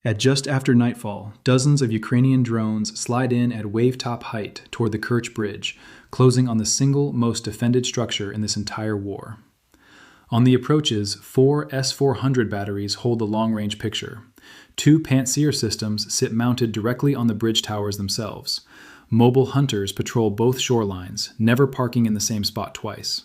At just after nightfall, dozens of Ukrainian drones slide in at wave-top height toward the Kerch Bridge, closing on the single most defended structure in this entire war. On the approaches, 4 S-400 batteries hold the long-range picture. 2 Pantsir systems sit mounted directly on the bridge towers themselves. Mobile hunters patrol both shorelines, never parking in the same spot twice.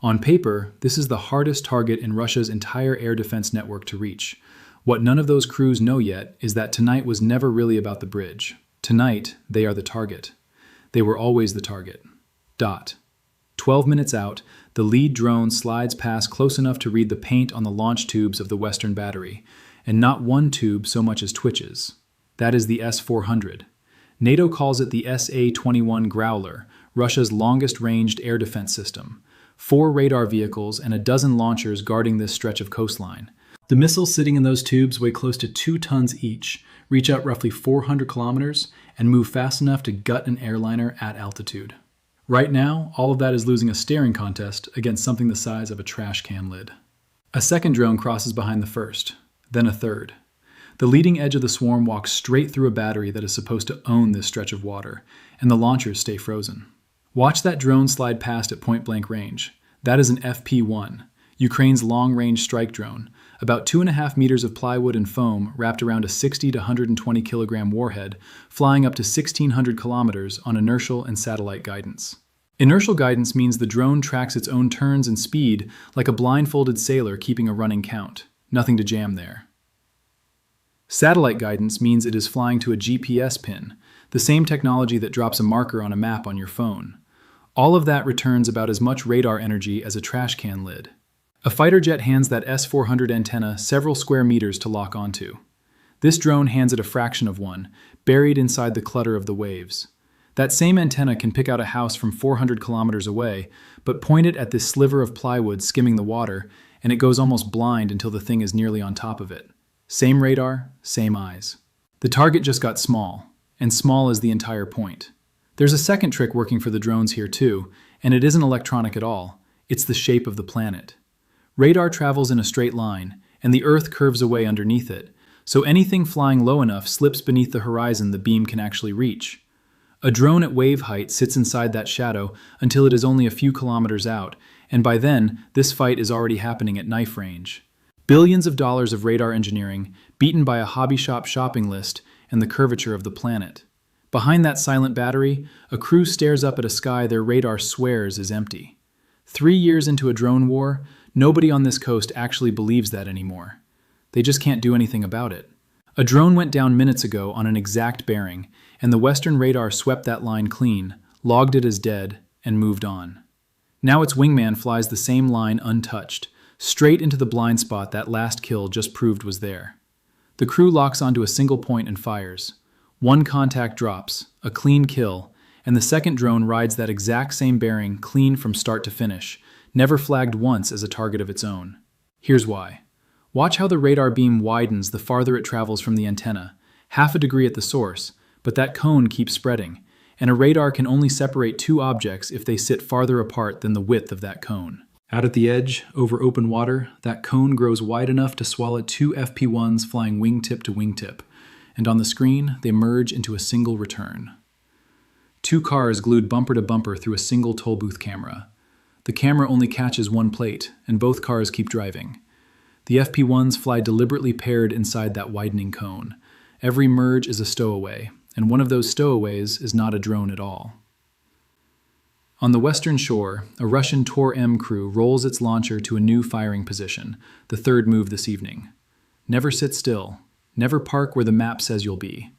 On paper, this is the hardest target in Russia's entire air defense network to reach. What none of those crews know yet is that tonight was never really about the bridge. Tonight, they are the target. They were always the target. 12 minutes out, the lead drone slides past close enough to read the paint on the launch tubes of the western battery, and not one tube so much as twitches. That is the S-400. NATO calls it the SA-21 Growler, Russia's longest-ranged air defense system. 4 radar vehicles and a dozen launchers guarding this stretch of coastline. The missiles sitting in those tubes weigh close to 2 tons each, reach out roughly 400 kilometers, and move fast enough to gut an airliner at altitude. Right now, all of that is losing a staring contest against something the size of a trash can lid. A second drone crosses behind the first, then a third. The leading edge of the swarm walks straight through a battery that is supposed to own this stretch of water, and the launchers stay frozen. Watch that drone slide past at point-blank range. That is an FP-1, Ukraine's long-range strike drone, about 2.5 meters of plywood and foam wrapped around a 60 to 120 kilogram warhead, flying up to 1,600 kilometers on inertial and satellite guidance. Inertial guidance means the drone tracks its own turns and speed like a blindfolded sailor keeping a running count. Nothing to jam there. Satellite guidance means it is flying to a GPS pin, the same technology that drops a marker on a map on your phone. All of that returns about as much radar energy as a trash can lid. A fighter jet hands that S-400 antenna several square meters to lock onto. This drone hands it a fraction of one, buried inside the clutter of the waves. That same antenna can pick out a house from 400 kilometers away, but point it at this sliver of plywood skimming the water, and it goes almost blind until the thing is nearly on top of it. Same radar, same eyes. The target just got small, and small is the entire point. There's a second trick working for the drones here too, and it isn't electronic at all. It's the shape of the planet. Radar travels in a straight line, and the Earth curves away underneath it, so anything flying low enough slips beneath the horizon the beam can actually reach. A drone at wave height sits inside that shadow until it is only a few kilometers out, and by then, this fight is already happening at knife range. Billions of dollars of radar engineering, beaten by a hobby shop shopping list and the curvature of the planet. Behind that silent battery, a crew stares up at a sky their radar swears is empty. 3 years into a drone war, nobody on this coast actually believes that anymore. They just can't do anything about it. A drone went down minutes ago on an exact bearing, and the Western radar swept that line clean, logged it as dead, and moved on. Now its wingman flies the same line untouched, straight into the blind spot that last kill just proved was there. The crew locks onto a single point and fires. 1 contact drops, a clean kill, and the second drone rides that exact same bearing clean from start to finish, never flagged once as a target of its own. Here's why. Watch how the radar beam widens the farther it travels from the antenna, half a degree at the source, but that cone keeps spreading, and a radar can only separate 2 objects if they sit farther apart than the width of that cone. Out at the edge, over open water, that cone grows wide enough to swallow 2 FP-1s flying wingtip to wingtip, and on the screen, they merge into a single return. 2 cars glued bumper to bumper through a single toll booth camera. The camera only catches 1 plate, and both cars keep driving. The FP-1s fly deliberately paired inside that widening cone. Every merge is a stowaway, and one of those stowaways is not a drone at all. On the western shore, a Russian Tor-M crew rolls its launcher to a new firing position, the 3rd move this evening. Never sit still. Never park where the map says you'll be.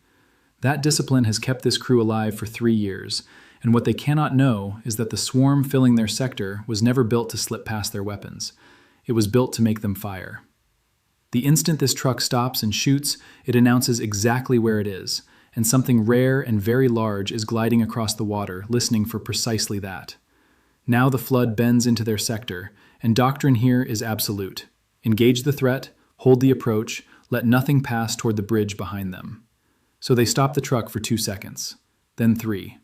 That discipline has kept this crew alive for 3 years, and what they cannot know is that the swarm filling their sector was never built to slip past their weapons. It was built to make them fire. The instant this truck stops and shoots, it announces exactly where it is, and something rare and very large is gliding across the water, listening for precisely that. Now the flood bends into their sector, and doctrine here is absolute. Engage the threat, hold the approach, let nothing pass toward the bridge behind them. So they stop the truck for 2 seconds, then 3.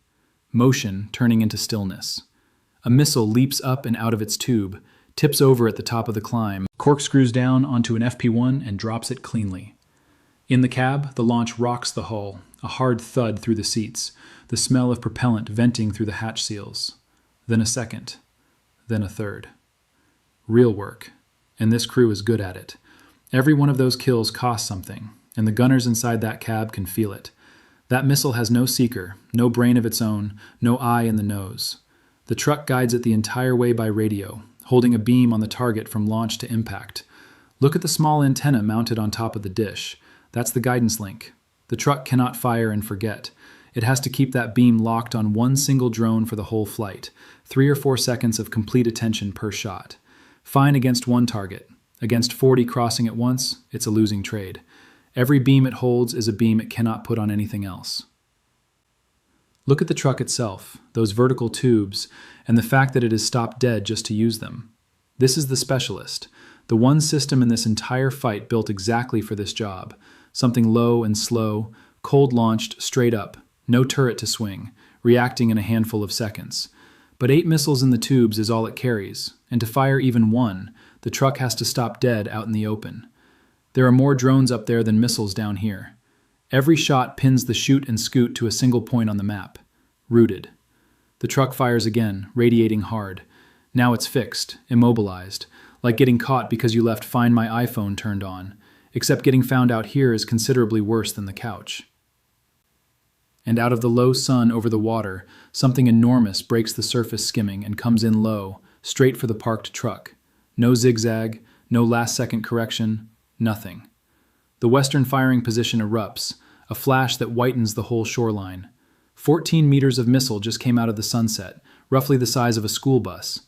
Motion turning into stillness. A missile leaps up and out of its tube, tips over at the top of the climb, corkscrews down onto an FP-1 and drops it cleanly. In the cab, the launch rocks the hull, a hard thud through the seats, the smell of propellant venting through the hatch seals. Then a second, then a third. Real work, and this crew is good at it. Every one of those kills costs something, and the gunners inside that cab can feel it. That missile has no seeker, no brain of its own, no eye in the nose. The truck guides it the entire way by radio, holding a beam on the target from launch to impact. Look at the small antenna mounted on top of the dish. That's the guidance link. The truck cannot fire and forget. It has to keep that beam locked on one single drone for the whole flight, 3 or 4 seconds of complete attention per shot. Fine against one target. Against 40 crossing at once, it's a losing trade. Every beam it holds is a beam it cannot put on anything else. Look at the truck itself, those vertical tubes, and the fact that it is stopped dead just to use them. This is the Specialist, the one system in this entire fight built exactly for this job. Something low and slow, cold-launched straight up, no turret to swing, reacting in a handful of seconds. But 8 missiles in the tubes is all it carries, and to fire even one, the truck has to stop dead out in the open. There are more drones up there than missiles down here. Every shot pins the chute and scoot to a single point on the map. Rooted. The truck fires again, radiating hard. Now it's fixed, immobilized, like getting caught because you left Find My iPhone turned on, except getting found out here is considerably worse than the couch. And out of the low sun over the water, something enormous breaks the surface skimming and comes in low, straight for the parked truck. No zigzag, no last-second correction, nothing. The western firing position erupts, a flash that whitens the whole shoreline. 14 meters of missile just came out of the sunset, roughly the size of a school bus.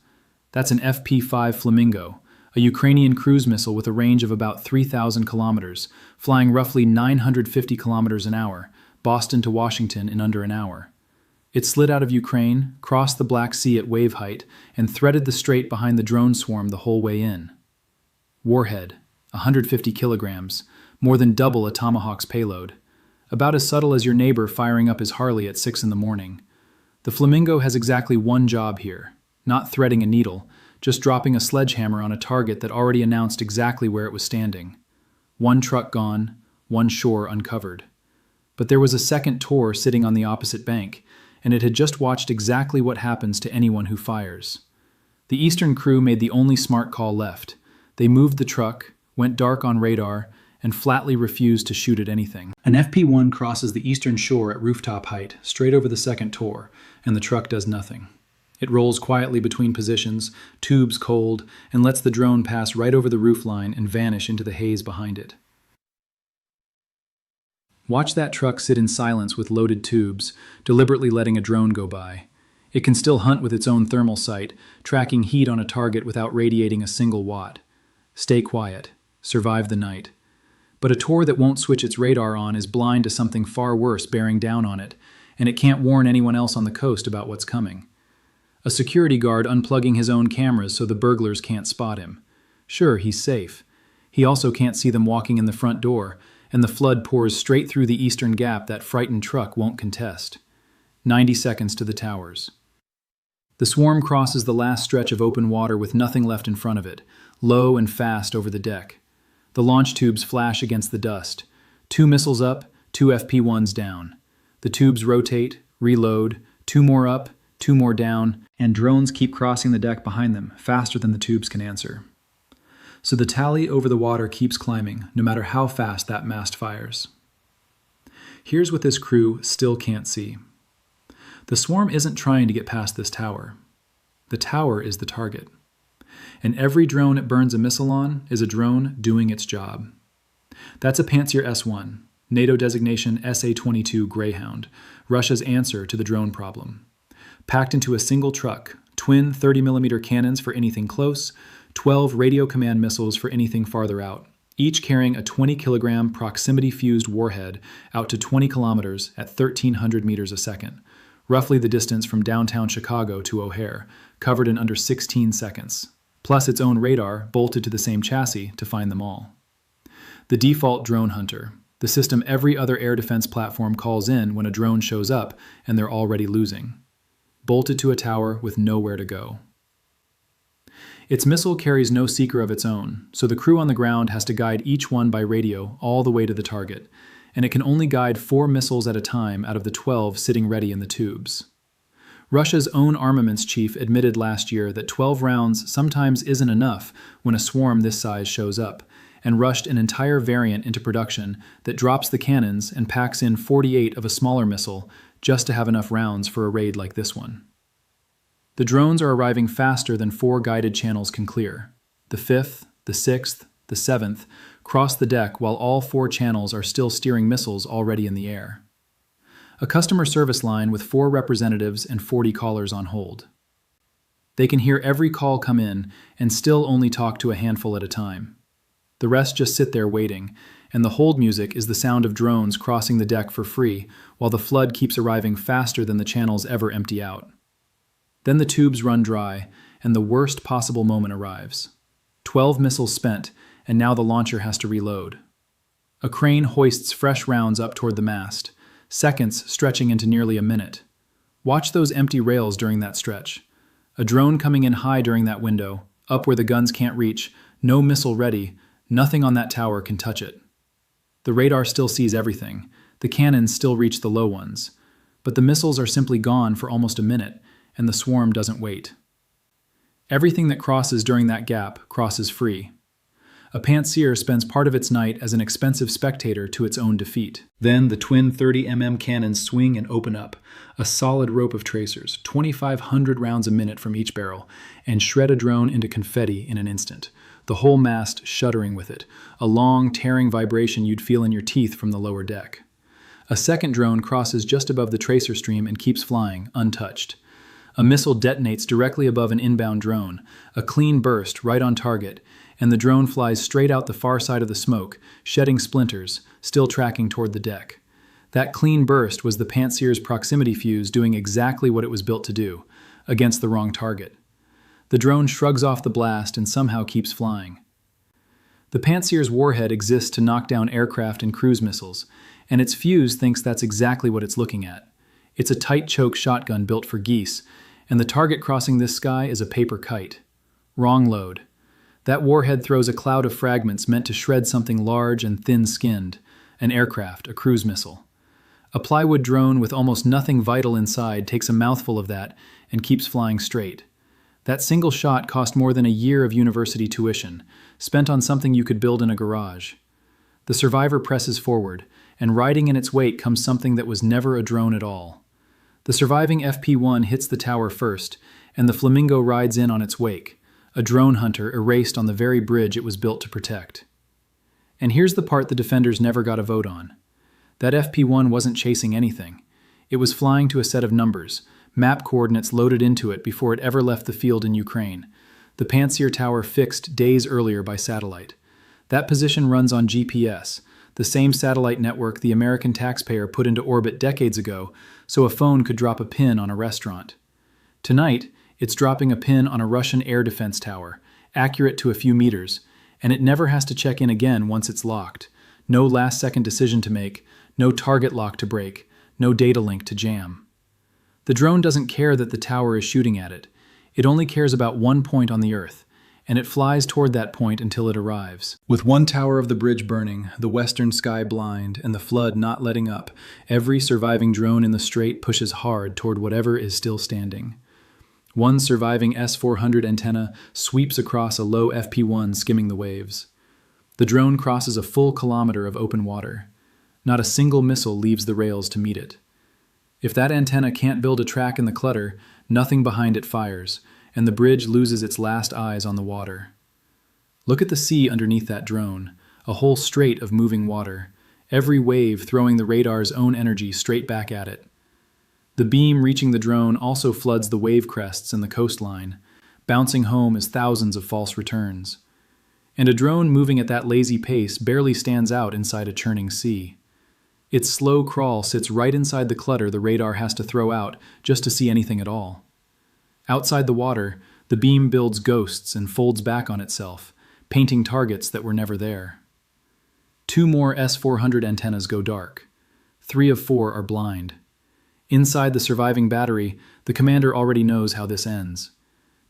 That's an FP-5 Flamingo, a Ukrainian cruise missile with a range of about 3,000 kilometers, flying roughly 950 kilometers an hour, Boston to Washington in under an hour. It slid out of Ukraine, crossed the Black Sea at wave height, and threaded the strait behind the drone swarm the whole way in. Warhead, 150 kilograms, more than double a Tomahawk's payload. About as subtle as your neighbor firing up his Harley at 6 in the morning. The Flamingo has exactly one job here, not threading a needle, just dropping a sledgehammer on a target that already announced exactly where it was standing. One truck gone, one shore uncovered. But there was a second Tor sitting on the opposite bank, and it had just watched exactly what happens to anyone who fires. The Eastern crew made the only smart call left. They moved the truck, went dark on radar, and flatly refused to shoot at anything. An FP-1 crosses the eastern shore at rooftop height, straight over the second Tor, and the truck does nothing. It rolls quietly between positions, tubes cold, and lets the drone pass right over the roofline and vanish into the haze behind it. Watch that truck sit in silence with loaded tubes, deliberately letting a drone go by. It can still hunt with its own thermal sight, tracking heat on a target without radiating a single watt. Stay quiet. Survive the night. But a Tor that won't switch its radar on is blind to something far worse bearing down on it, and it can't warn anyone else on the coast about what's coming. A security guard unplugging his own cameras so the burglars can't spot him. Sure, he's safe. He also can't see them walking in the front door, and the flood pours straight through the eastern gap that frightened truck won't contest. 90 seconds to the towers. The swarm crosses the last stretch of open water with nothing left in front of it, low and fast over the deck. The launch tubes flash against the dust. 2 missiles up, 2 FP-1s down. The tubes rotate, reload, 2 more up, 2 more down, and drones keep crossing the deck behind them, faster than the tubes can answer. So the tally over the water keeps climbing, no matter how fast that mast fires. Here's what this crew still can't see. The swarm isn't trying to get past this tower. The tower is the target. And every drone it burns a missile on is a drone doing its job. That's a Pantsir S-1, NATO designation SA-22 Greyhound, Russia's answer to the drone problem. Packed into a single truck, twin 30mm cannons for anything close, 12 radio command missiles for anything farther out, each carrying a 20-kilogram proximity-fused warhead out to 20 kilometers at 1,300 meters a second, roughly the distance from downtown Chicago to O'Hare, covered in under 16 seconds, plus its own radar bolted to the same chassis to find them all. The default drone hunter, the system every other air defense platform calls in when a drone shows up and they're already losing. Bolted to a tower with nowhere to go. Its missile carries no seeker of its own, so the crew on the ground has to guide each one by radio all the way to the target, and it can only guide 4 missiles at a time out of the 12 sitting ready in the tubes. Russia's own armaments chief admitted last year that 12 rounds sometimes isn't enough when a swarm this size shows up, and rushed an entire variant into production that drops the cannons and packs in 48 of a smaller missile just to have enough rounds for a raid like this one. The drones are arriving faster than 4 guided channels can clear. The 5th, the 6th, the 7th cross the deck while all 4 channels are still steering missiles already in the air. A customer service line with 4 representatives and 40 callers on hold. They can hear every call come in and still only talk to a handful at a time. The rest just sit there waiting, and the hold music is the sound of drones crossing the deck for free while the flood keeps arriving faster than the channels ever empty out. Then the tubes run dry, and the worst possible moment arrives. 12 missiles spent, and now the launcher has to reload. A crane hoists fresh rounds up toward the mast, seconds stretching into nearly a minute. Watch those empty rails during that stretch. A drone coming in high during that window, up where the guns can't reach, no missile ready, nothing on that tower can touch it. The radar still sees everything. The cannons still reach the low ones. But the missiles are simply gone for almost a minute, and the swarm doesn't wait. Everything that crosses during that gap crosses free. A Pantsir spends part of its night as an expensive spectator to its own defeat. Then the twin 30mm cannons swing and open up, a solid rope of tracers, 2,500 rounds a minute from each barrel, and shred a drone into confetti in an instant, the whole mast shuddering with it, a long, tearing vibration you'd feel in your teeth from the lower deck. A second drone crosses just above the tracer stream and keeps flying, untouched. A missile detonates directly above an inbound drone, a clean burst right on target, and the drone flies straight out the far side of the smoke, shedding splinters, still tracking toward the deck. That clean burst was the Pantsir's proximity fuse doing exactly what it was built to do, against the wrong target. The drone shrugs off the blast and somehow keeps flying. The Pantsir's warhead exists to knock down aircraft and cruise missiles, and its fuse thinks that's exactly what it's looking at. It's a tight choke shotgun built for geese, and the target crossing this sky is a paper kite. Wrong load. That warhead throws a cloud of fragments meant to shred something large and thin-skinned, an aircraft, a cruise missile. A plywood drone with almost nothing vital inside takes a mouthful of that and keeps flying straight. That single shot cost more than a year of university tuition, spent on something you could build in a garage. The survivor presses forward, and riding in its wake comes something that was never a drone at all. The surviving FP-1 hits the tower first, and the Flamingo rides in on its wake, a drone hunter erased on the very bridge it was built to protect. And here's the part the defenders never got a vote on. That FP-1 wasn't chasing anything. It was flying to a set of numbers, map coordinates loaded into it before it ever left the field in Ukraine. The Pantsir Tower fixed days earlier by satellite. That position runs on GPS, the same satellite network the American taxpayer put into orbit decades ago so a phone could drop a pin on a restaurant. Tonight, it's dropping a pin on a Russian air defense tower, accurate to a few meters, and it never has to check in again once it's locked. No last-second decision to make, no target lock to break, no data link to jam. The drone doesn't care that the tower is shooting at it. It only cares about one point on the Earth, and it flies toward that point until it arrives. With one tower of the bridge burning, the western sky blind, and the flood not letting up, every surviving drone in the strait pushes hard toward whatever is still standing. One surviving S-400 antenna sweeps across a low FP-1 skimming the waves. The drone crosses a full kilometer of open water. Not a single missile leaves the rails to meet it. If that antenna can't build a track in the clutter, nothing behind it fires, and the bridge loses its last eyes on the water. Look at the sea underneath that drone, a whole strait of moving water, every wave throwing the radar's own energy straight back at it. The beam reaching the drone also floods the wave crests and the coastline, bouncing home as thousands of false returns. And a drone moving at that lazy pace barely stands out inside a churning sea. Its slow crawl sits right inside the clutter the radar has to throw out just to see anything at all. Outside the water, the beam builds ghosts and folds back on itself, painting targets that were never there. 2 more S-400 antennas go dark. 3 of 4 are blind. Inside the surviving battery, the commander already knows how this ends.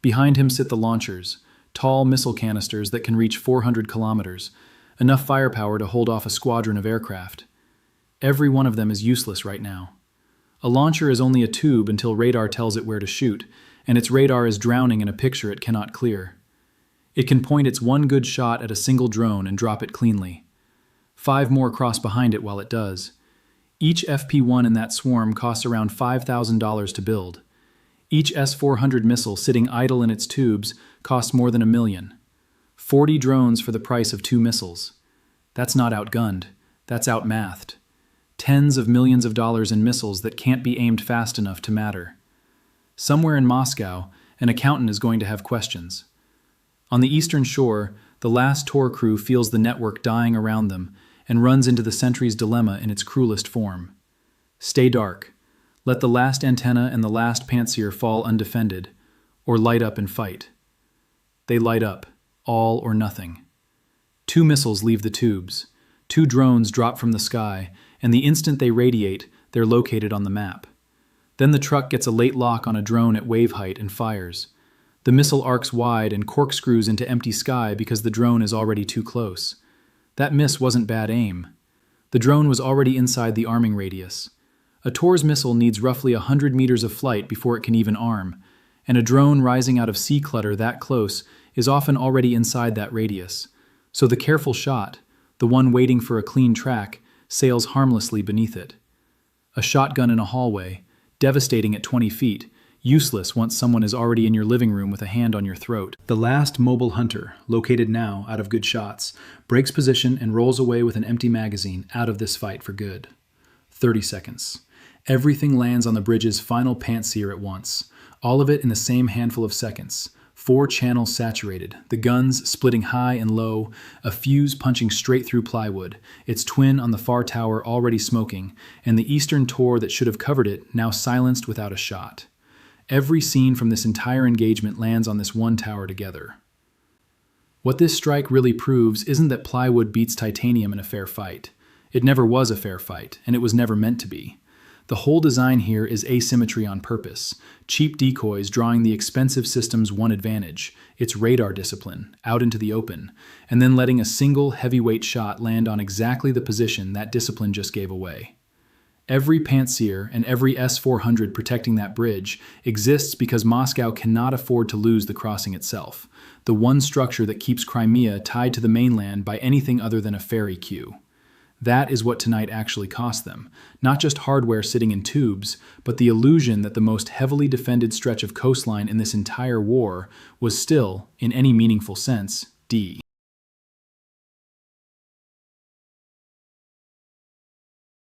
Behind him sit the launchers, tall missile canisters that can reach 400 kilometers, enough firepower to hold off a squadron of aircraft. Every one of them is useless right now. A launcher is only a tube until radar tells it where to shoot, and its radar is drowning in a picture it cannot clear. It can point its one good shot at a single drone and drop it cleanly. 5 more cross behind it while it does. Each FP-1 in that swarm costs around $5,000 to build. Each S-400 missile sitting idle in its tubes costs more than $1 million. 40 drones for the price of 2 missiles. That's not outgunned, that's outmathed. Tens of millions of dollars in missiles that can't be aimed fast enough to matter. Somewhere in Moscow, an accountant is going to have questions. On the eastern shore, the last Tor crew feels the network dying around them and runs into the sentry's dilemma in its cruelest form. Stay dark. Let the last antenna and the last pantsier fall undefended, or light up and fight. They light up, all or nothing. 2 missiles leave the tubes. 2 drones drop from the sky, and the instant they radiate, they're located on the map. Then the truck gets a late lock on a drone at wave height and fires. The missile arcs wide and corkscrews into empty sky because the drone is already too close. That miss wasn't bad aim. The drone was already inside the arming radius. A Tor's missile needs roughly 100 meters of flight before it can even arm, and a drone rising out of sea clutter that close is often already inside that radius. So the careful shot, the one waiting for a clean track, sails harmlessly beneath it. A shotgun in a hallway, devastating at 20 feet, useless once someone is already in your living room with a hand on your throat. The last mobile hunter, located now out of good shots, breaks position and rolls away with an empty magazine out of this fight for good. 30 seconds. Everything lands on the bridge's final pantseer at once, all of it in the same handful of seconds. 4 channels saturated, the guns splitting high and low, a fuse punching straight through plywood, its twin on the far tower already smoking, and the eastern Tor that should have covered it now silenced without a shot. Every scene from this entire engagement lands on this one tower together. What this strike really proves isn't that plywood beats titanium in a fair fight. It never was a fair fight, and it was never meant to be. The whole design here is asymmetry on purpose, cheap decoys drawing the expensive system's one advantage, its radar discipline, out into the open, and then letting a single heavyweight shot land on exactly the position that discipline just gave away. Every pantseer and every S-400 protecting that bridge exists because Moscow cannot afford to lose the crossing itself, the one structure that keeps Crimea tied to the mainland by anything other than a ferry queue. That is what tonight actually cost them, not just hardware sitting in tubes, but the illusion that the most heavily defended stretch of coastline in this entire war was still, in any meaningful sense, D.